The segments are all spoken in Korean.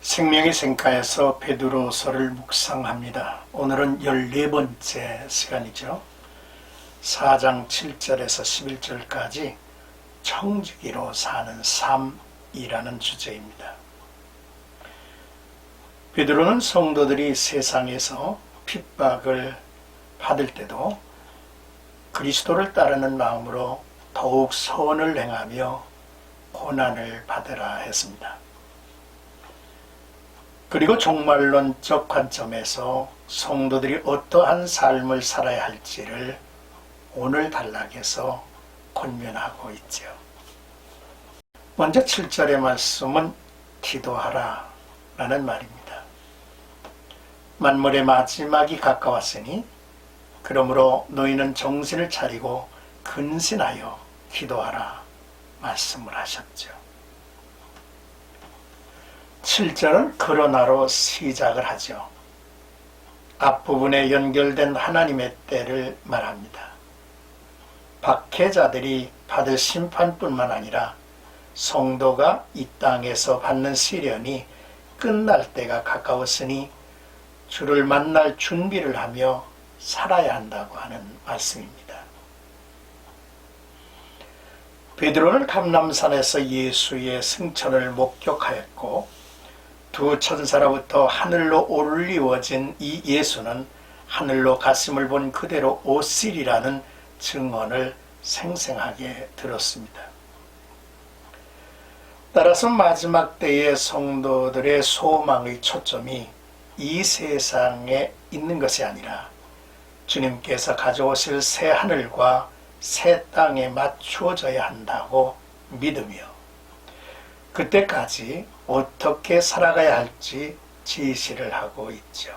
생명의 생가에서 베드로서를 묵상합니다. 오늘은 14번째 시간이죠. 4장 7절에서 11절까지 청지기로 사는 삶이라는 주제입니다. 베드로는 성도들이 세상에서 핍박을 받을 때도 그리스도를 따르는 마음으로 더욱 선을 행하며 고난을 받으라 했습니다. 그리고 종말론적 관점에서 성도들이 어떠한 삶을 살아야 할지를 오늘 단락에서 권면하고 있죠. 먼저 7절의 말씀은 기도하라 라는 말입니다. 만물의 마지막이 가까웠으니 그러므로 너희는 정신을 차리고 근신하여 기도하라 말씀을 하셨죠. 7절은 그러나로 시작을 하죠. 앞부분에 연결된 하나님의 때를 말합니다. 박해자들이 받을 심판뿐만 아니라 성도가 이 땅에서 받는 시련이 끝날 때가 가까웠으니 주를 만날 준비를 하며 살아야 한다고 하는 말씀입니다. 베드로는 감람산에서 예수의 승천을 목격하였고 두 천사로부터 하늘로 올리워진 이 예수는 하늘로 가심을 본 그대로 오시리라는 증언을 생생하게 들었습니다. 따라서 마지막 때의 성도들의 소망의 초점이 이 세상에 있는 것이 아니라 주님께서 가져오실 새 하늘과 새 땅에 맞추어져야 한다고 믿으며 그때까지 어떻게 살아가야 할지 지시를 하고 있죠.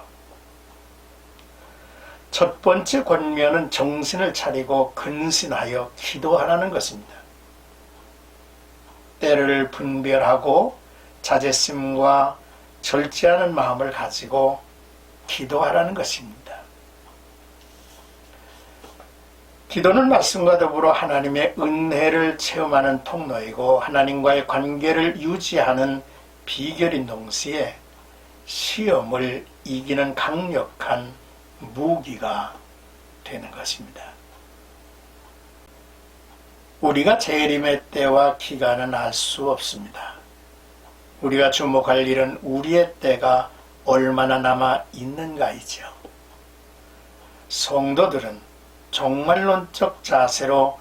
첫 번째 권면은 정신을 차리고 근신하여 기도하라는 것입니다. 때를 분별하고 자제심과 절제하는 마음을 가지고 기도하라는 것입니다. 기도는 말씀과 더불어 하나님의 은혜를 체험하는 통로이고 하나님과의 관계를 유지하는 비결인 동시에 시험을 이기는 강력한 무기가 되는 것입니다. 우리가 재림의 때와 기간은 알 수 없습니다. 우리가 주목할 일은 우리의 때가 얼마나 남아 있는가이죠. 성도들은 종말론적 자세로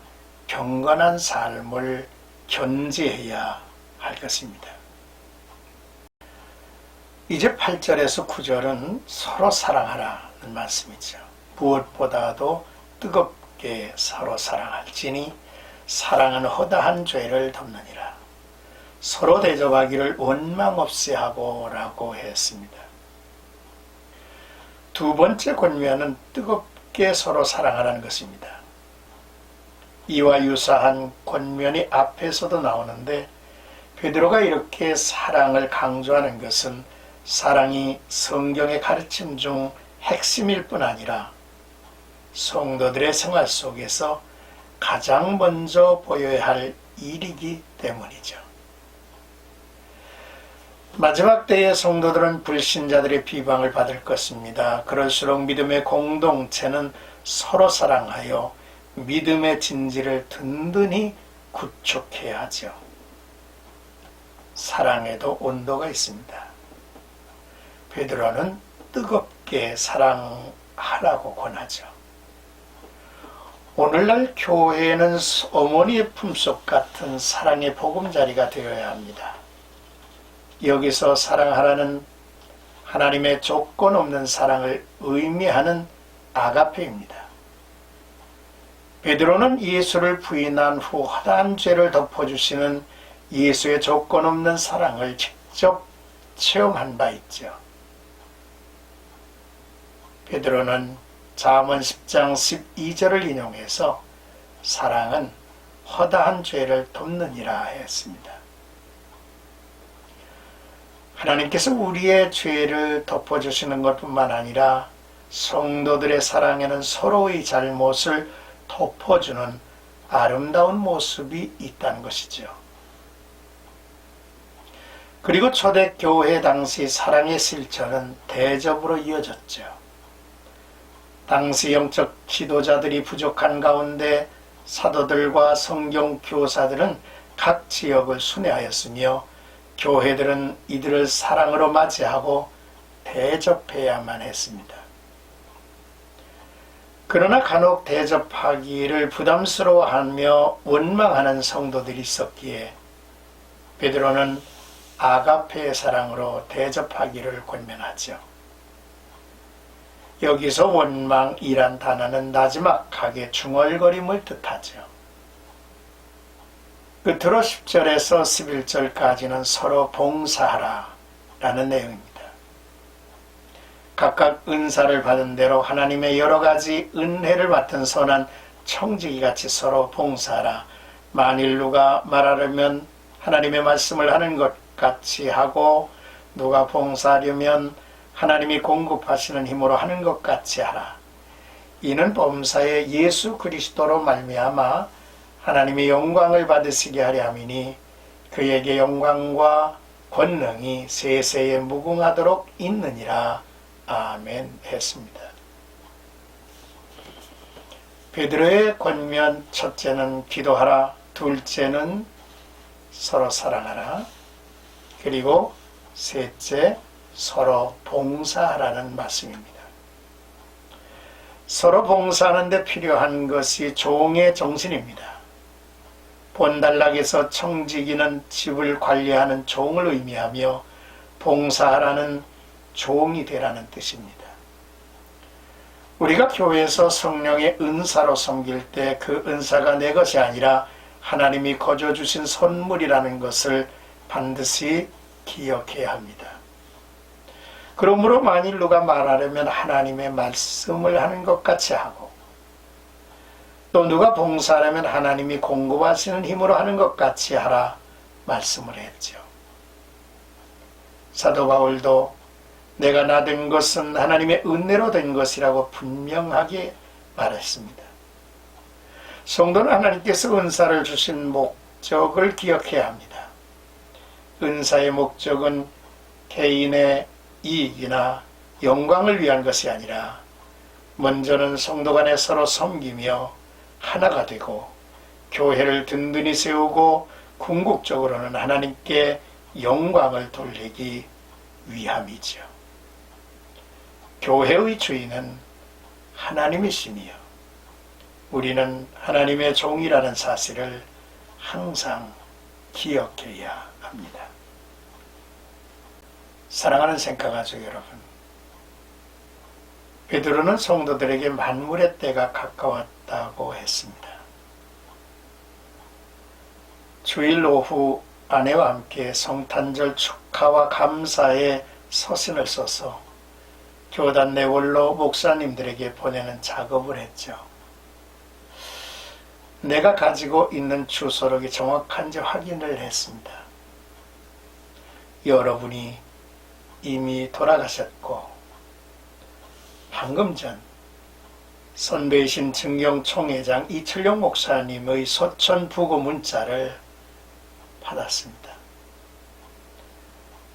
경건한 삶을 견지해야 할 것입니다. 이제 8절에서 9절은 서로 사랑하라는 말씀이죠. 무엇보다도 뜨겁게 서로 사랑할지니 사랑은 허다한 죄를 덮느니라. 서로 대접하기를 원망 없이 하고 라고 했습니다. 두 번째 권면은 뜨겁게 서로 사랑하라는 것입니다. 이와 유사한 권면이 앞에서도 나오는데 베드로가 이렇게 사랑을 강조하는 것은 사랑이 성경의 가르침 중 핵심일 뿐 아니라 성도들의 생활 속에서 가장 먼저 보여야 할 일이기 때문이죠. 마지막 때의 성도들은 불신자들의 비방을 받을 것입니다. 그럴수록 믿음의 공동체는 서로 사랑하여 믿음의 진지를 든든히 구축해야 하죠. 사랑에도 온도가 있습니다. 베드로는 뜨겁게 사랑하라고 권하죠. 오늘날 교회는 어머니의 품속 같은 사랑의 보금자리가 되어야 합니다. 여기서 사랑하라는 하나님의 조건 없는 사랑을 의미하는 아가페입니다. 베드로는 예수를 부인한 후 허다한 죄를 덮어주시는 예수의 조건 없는 사랑을 직접 체험한 바 있죠. 베드로는 잠언 10장 12절을 인용해서 사랑은 허다한 죄를 덮느니라 했습니다. 하나님께서 우리의 죄를 덮어주시는 것뿐만 아니라 성도들의 사랑에는 서로의 잘못을 덮어주는 아름다운 모습이 있다는 것이죠. 그리고 초대교회 당시 사랑의 실천은 대접으로 이어졌죠. 당시 영적 지도자들이 부족한 가운데 사도들과 성경 교사들은 각 지역을 순회하였으며 교회들은 이들을 사랑으로 맞이하고 대접해야만 했습니다. 그러나 간혹 대접하기를 부담스러워하며 원망하는 성도들이 있었기에 베드로는 아가페의 사랑으로 대접하기를 권면하죠. 여기서 원망이란 단어는 나지막하게 중얼거림을 뜻하죠. 끝으로 10절에서 11절까지는 서로 봉사하라 라는 내용입니다. 각각 은사를 받은 대로 하나님의 여러 가지 은혜를 맡은 선한 청지기같이 서로 봉사하라. 만일 누가 말하려면 하나님의 말씀을 하는 것 같이 하고 누가 봉사하려면 하나님이 공급하시는 힘으로 하는 것 같이 하라. 이는 범사에 예수 그리스도로 말미암아 하나님의 영광을 받으시게 하려 함이니 그에게 영광과 권능이 세세에 무궁하도록 있느니라. 아멘 했습니다. 베드로의 권면 첫째는 기도하라, 둘째는 서로 사랑하라, 그리고 셋째 서로 봉사하라는 말씀입니다. 서로 봉사하는 데 필요한 것이 종의 정신입니다. 본단락에서 청지기는 집을 관리하는 종을 의미하며 봉사하라는 종이 되라는 뜻입니다. 우리가 교회에서 성령의 은사로 섬길 때 그 은사가 내 것이 아니라 하나님이 거저 주신 선물이라는 것을 반드시 기억해야 합니다. 그러므로 만일 누가 말하려면 하나님의 말씀을 하는 것 같이 하고 또 누가 봉사하려면 하나님이 공급하시는 힘으로 하는 것 같이 하라 말씀을 했죠. 사도 바울도 내가 나된 것은 하나님의 은혜로 된 것이라고 분명하게 말했습니다. 성도는 하나님께서 은사를 주신 목적을 기억해야 합니다. 은사의 목적은 개인의 이익이나 영광을 위한 것이 아니라 먼저는 성도 간에 서로 섬기며 하나가 되고 교회를 든든히 세우고 궁극적으로는 하나님께 영광을 돌리기 위함이죠. 교회의 주인은 하나님이시며 우리는 하나님의 종이라는 사실을 항상 기억해야 합니다. 사랑하는 생각가족 여러분, 베드로는 성도들에게 만물의 때가 가까웠다고 했습니다. 주일 오후 아내와 함께 성탄절 축하와 감사의 서신을 써서 교단 내원로 목사님들에게 보내는 작업을 했죠. 내가 가지고 있는 주소록이 정확한지 확인을 했습니다. 여러분이 이미 돌아가셨고 방금 전 선배이신 증경총회장 이철용 목사님의 소천 부고 문자를 받았습니다.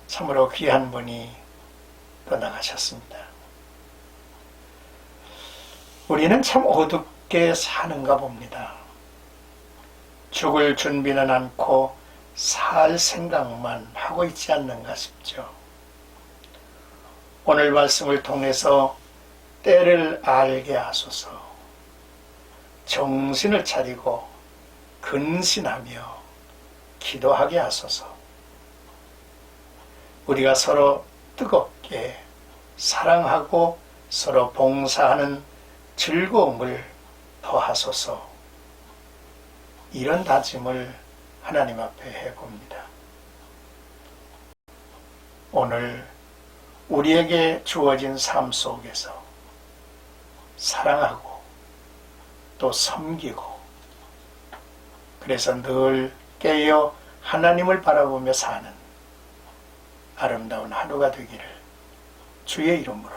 참으로 귀한 분이 떠나가셨습니다. 우리는 참 어둡게 사는가 봅니다. 죽을 준비는 않고 살 생각만 하고 있지 않는가 싶죠. 오늘 말씀을 통해서 때를 알게 하소서, 정신을 차리고 근신하며 기도하게 하소서, 우리가 서로 뜨겁게 사랑하고 서로 봉사하는 즐거움을 더하소서, 이런 다짐을 하나님 앞에 해봅니다. 오늘 우리에게 주어진 삶 속에서 사랑하고 또 섬기고 그래서 늘 깨어 하나님을 바라보며 사는 아름다운 하루가 되기를 주의 이름으로